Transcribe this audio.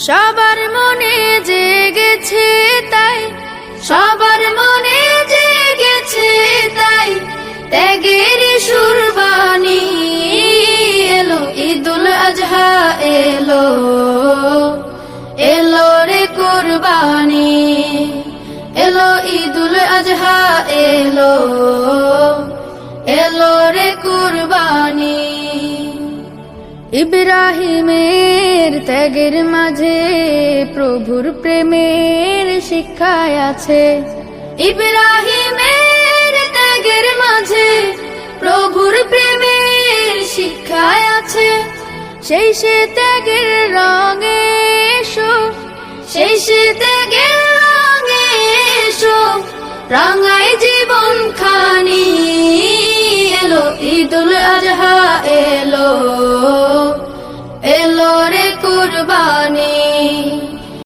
সবার মনে জেগেছে তাই, সবার মনে জেগেছে তাই, ত্যাগের সুরবানি এলো, ঈদুল আজহা এলো, এলো রে কুরবানি, এলো ঈদুল আজহা এলো, এলো রে কুরবানি। ইব্রাহিমের ত্যাগের মাঝে প্রভুর প্রেমের শিক্ষায় আছে, ইব্রাহিমের ত্যাগের মাঝে প্রভুর প্রেমের শিক্ষায় আছে। সেই সে ত্যাগের রঙে এসো, সেই সে ত্যাগের রঙে এসো, রাঙায় জীবন খানি, এলো ঈদুল আজহা এলো, এলো রে কুরবানি,